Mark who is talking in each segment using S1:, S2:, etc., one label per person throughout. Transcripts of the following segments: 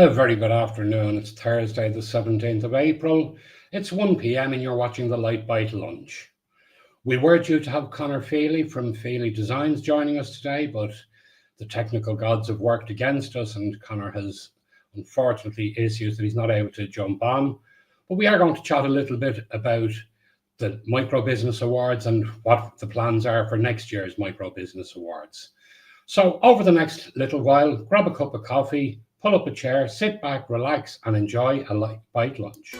S1: A very good afternoon. It's Thursday, the 17th of April. It's 1 p.m. and you're watching the Lite Bite Lunch. We were due to have Connor Feehily from Feehily Designs joining us today, but the technical gods have worked against us and Connor has unfortunately issues that he's not able to jump on. But we are going to chat a little bit about the Micro Business Awards and what the plans are for next year's Micro Business Awards. So over the next little while, grab a cup of coffee, pull up a chair, sit back, relax, and enjoy a Lite Bite Lunch.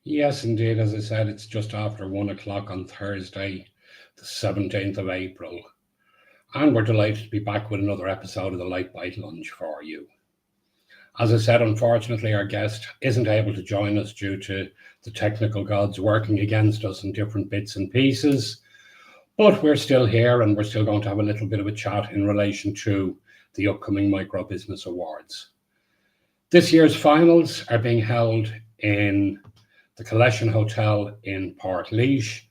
S1: Yes, indeed. As I said, it's just after 1 o'clock on Thursday, the 17th of April. And we're delighted to be back with another episode of the Lite Bite Lunch for you. As I said, unfortunately, our guest isn't able to join us due to the technical gods working against us in different bits and pieces. But we're still here and we're still going to have a little bit of a chat in relation to the upcoming Micro Business Awards. This year's finals are being held in the Collection Hotel in Portlaoise.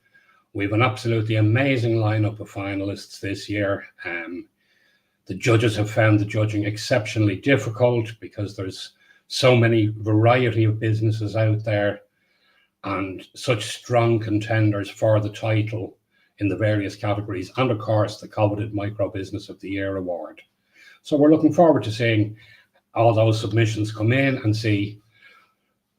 S1: We have an absolutely amazing lineup of finalists this year. The judges have found the judging exceptionally difficult because there's so many variety of businesses out there and such strong contenders for the title in the various categories, and of course the coveted Micro Business of the Year award. So we're looking forward to seeing all those submissions come in and see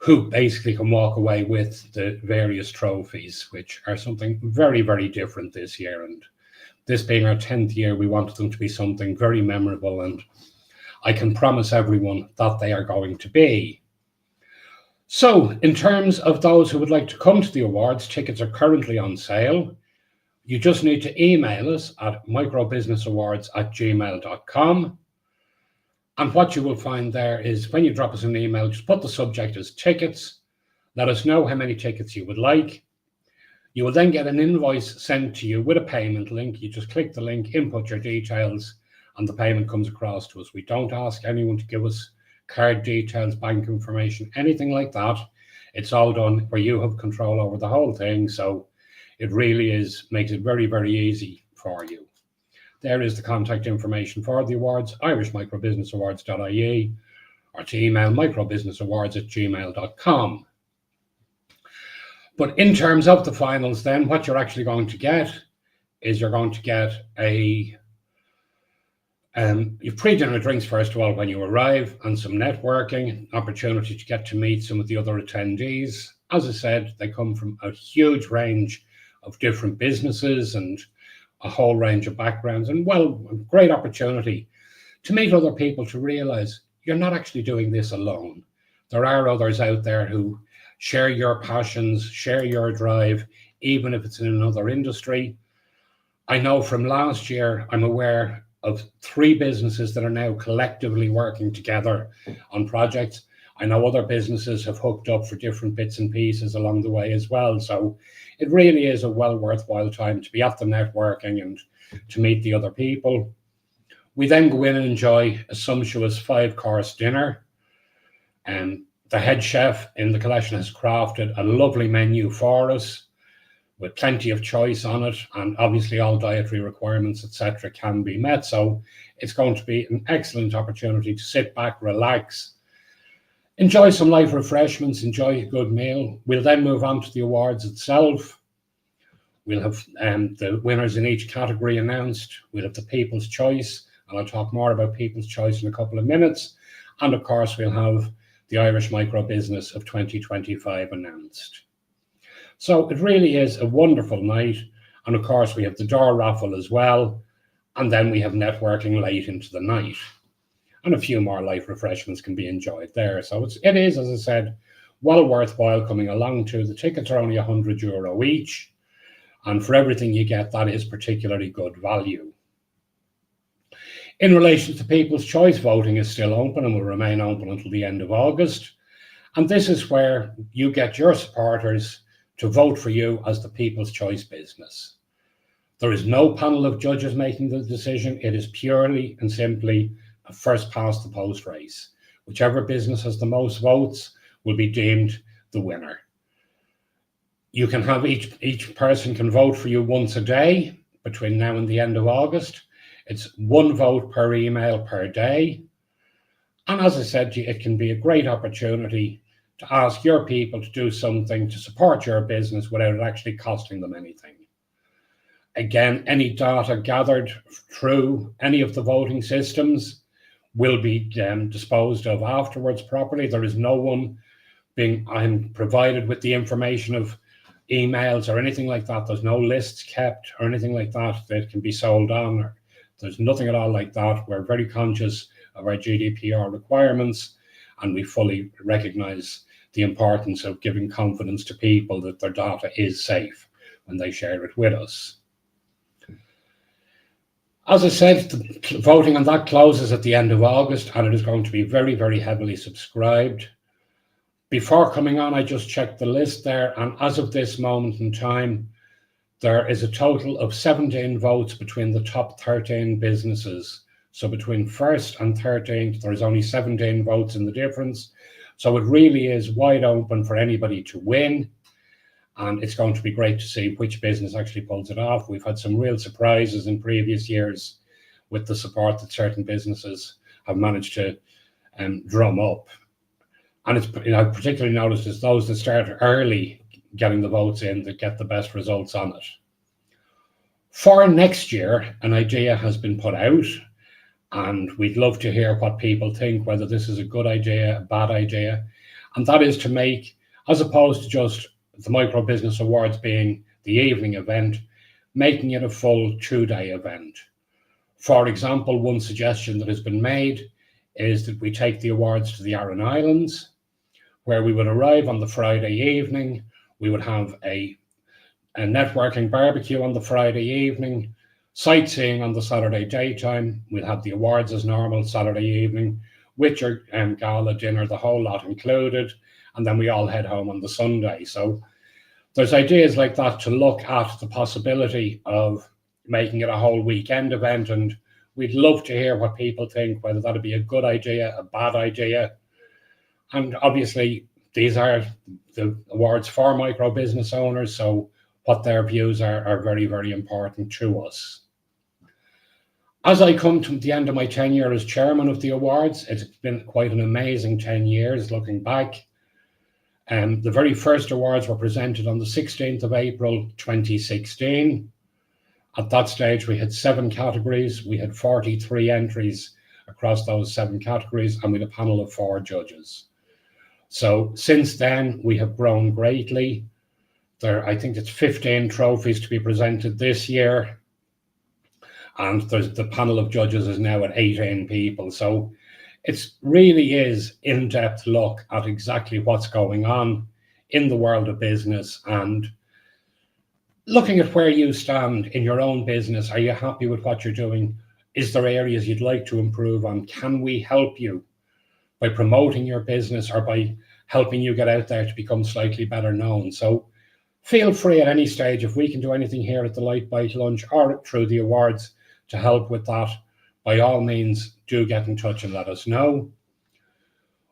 S1: who basically can walk away with the various trophies, which are something very, very different this year. And this being our 10th year, we wanted them to be something very memorable, and I can promise everyone that they are going to be. So in terms of those who would like to come to the awards, tickets are currently on sale. You just need to email us at microbusinessawards@gmail.com. And what you will find there is when you drop us an email, just put the subject as tickets. Let us know how many tickets you would like. You will then get an invoice sent to you with a payment link. You just click the link, input your details, and the payment comes across to us. We don't ask anyone to give us card details, bank information, anything like that. It's all done where you have control over the whole thing. So it really makes it very, very easy for you. There is the contact information for the awards, irishmicrobusinessawards.ie, or to email microbusinessawards@gmail.com. But in terms of the finals then, what you're actually going to get is you're going to get you've pre-dinner drinks first of all when you arrive, and some networking, opportunity to get to meet some of the other attendees. As I said, they come from a huge range of different businesses and a whole range of backgrounds, and well, a great opportunity to meet other people, to realize you're not actually doing this alone. There are others out there who share your passions, share your drive, even if it's in another industry. I know from last year, I'm aware of 3 businesses that are now collectively working together on projects. I know other businesses have hooked up for different bits and pieces along the way as well. So it really is a well worthwhile time to be at the networking and to meet the other people. We then go in and enjoy a sumptuous 5-course dinner. And the head chef in the collection has crafted a lovely menu for us with plenty of choice on it, and obviously all dietary requirements, etc., can be met. So it's going to be an excellent opportunity to sit back, relax, enjoy some light refreshments, enjoy a good meal. We'll then move on to the awards itself. We'll have the winners in each category announced. We'll have the People's Choice And I'll talk more about People's Choice in a couple of minutes. And of course, we'll have the Irish Micro Business of 2025 announced. So it really is a wonderful night. And of course, we have the door raffle as well. And then we have networking late into the night. And a few more light refreshments can be enjoyed there. So it is, as I said, well worthwhile coming along to. The tickets are only €100 each. And for everything you get, that is particularly good value. In relation to People's Choice, voting is still open and will remain open until the end of August. And this is where you get your supporters to vote for you as the People's Choice business. There is no panel of judges making the decision. It is purely and simply a first past the post race. Whichever business has the most votes will be deemed the winner. You can have each person can vote for you once a day between now and the end of August. It's one vote per email per day. And as I said to you, it can be a great opportunity to ask your people to do something to support your business without it actually costing them anything. Again, any data gathered through any of the voting systems will be disposed of afterwards properly. There is no one I'm provided with the information of emails or anything like that. There's no lists kept or anything like that that can be sold on. There's nothing at all like that. We're very conscious of our GDPR requirements, and we fully recognize the importance of giving confidence to people that their data is safe when they share it with us. As I said, the voting on that closes at the end of August, and it is going to be very, very heavily subscribed. Before coming on, I just checked the list there, and as of this moment in time, there is a total of 17 votes between the top 13 businesses. So between first and 13th, there's only 17 votes in the difference. So it really is wide open for anybody to win. And it's going to be great to see which business actually pulls it off. We've had some real surprises in previous years with the support that certain businesses have managed to drum up. And it's, I've particularly noticed it's those that start early getting the votes in that get the best results on it. For next year, an idea has been put out, and we'd love to hear what people think, whether this is a good idea, a bad idea. And that is to make, as opposed to just the Micro Business Awards being the evening event, making it a full 2-day event. For example, one suggestion that has been made is that we take the awards to the Aran Islands, where we would arrive on the Friday evening. We would have a networking barbecue on the Friday evening, sightseeing on the Saturday daytime. We'd have the awards as normal Saturday evening, with your gala dinner, the whole lot included, and then we all head home on the Sunday. So there's ideas like that to look at the possibility of making it a whole weekend event, and we'd love to hear what people think, whether that'd be a good idea, a bad idea. And obviously, these are the awards for micro business owners, so what their views are very, very important to us. As I come to the end of my tenure as chairman of the awards, it's been quite an amazing 10 years looking back. The very first awards were presented on the 16th of April 2016. At that stage, we had 7 categories. We had 43 entries across those 7 categories, and we had a panel of 4 judges. So since then, we have grown greatly. I think it's 15 trophies to be presented this year. And the panel of judges is now at 18 people. So it really is in-depth look at exactly what's going on in the world of business and looking at where you stand in your own business. Are you happy with what you're doing? Is there areas you'd like to improve on? Can we help you by promoting your business or by helping you get out there to become slightly better known? So feel free at any stage, if we can do anything here at the Lite Bite Lunch or through the awards to help with that, by all means, do get in touch and let us know.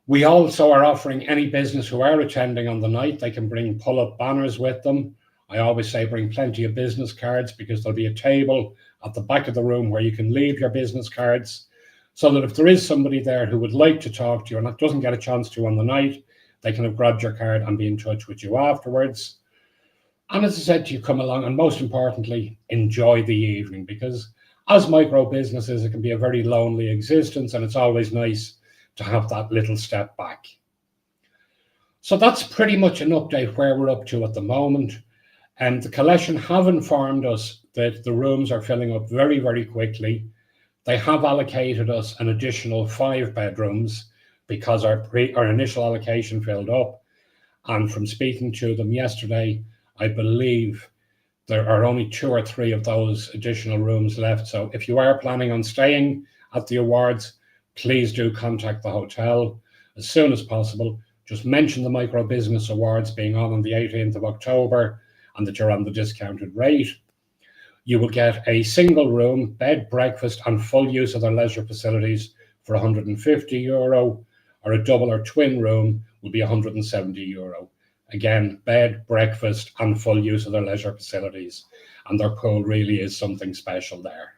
S1: We also are offering any business who are attending on the night, they can bring pull-up banners with them. I always say bring plenty of business cards, because there'll be a table at the back of the room where you can leave your business cards, so that if there is somebody there who would like to talk to you and that doesn't get a chance to on the night, they can have grabbed your card and be in touch with you afterwards. And as I said to you, come along and most importantly, enjoy the evening, because as micro businesses, it can be a very lonely existence, and it's always nice to have that little step back. So that's pretty much an update where we're up to at the moment. And the collection have informed us that the rooms are filling up very, very quickly. They have allocated us an additional 5 bedrooms because our initial allocation filled up. And from speaking to them yesterday, I believe there are only 2 or 3 of those additional rooms left. So if you are planning on staying at the awards, please do contact the hotel as soon as possible. Just mention the Micro Business Awards being on the 18th of October and that you're on the discounted rate. You will get a single room, bed, breakfast, and full use of their leisure facilities for €150, or a double or twin room will be €170. Again, bed, breakfast, and full use of their leisure facilities. And their pool really is something special there.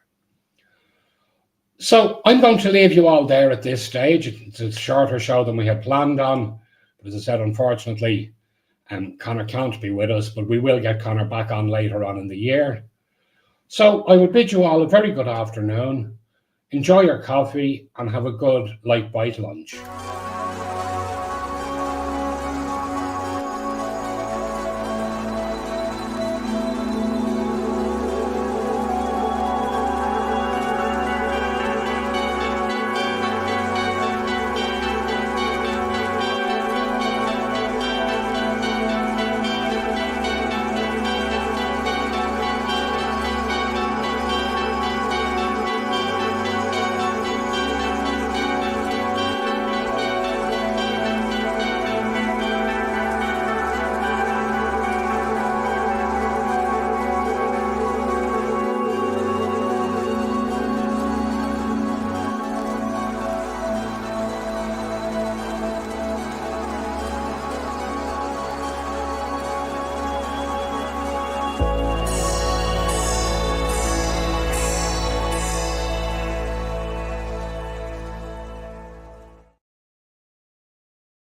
S1: So I'm going to leave you all there at this stage. It's a shorter show than we had planned on. But as I said, unfortunately, Connor can't be with us, but we will get Connor back on later on in the year. So I would bid you all a very good afternoon. Enjoy your coffee and have a good Lite Bite lunch.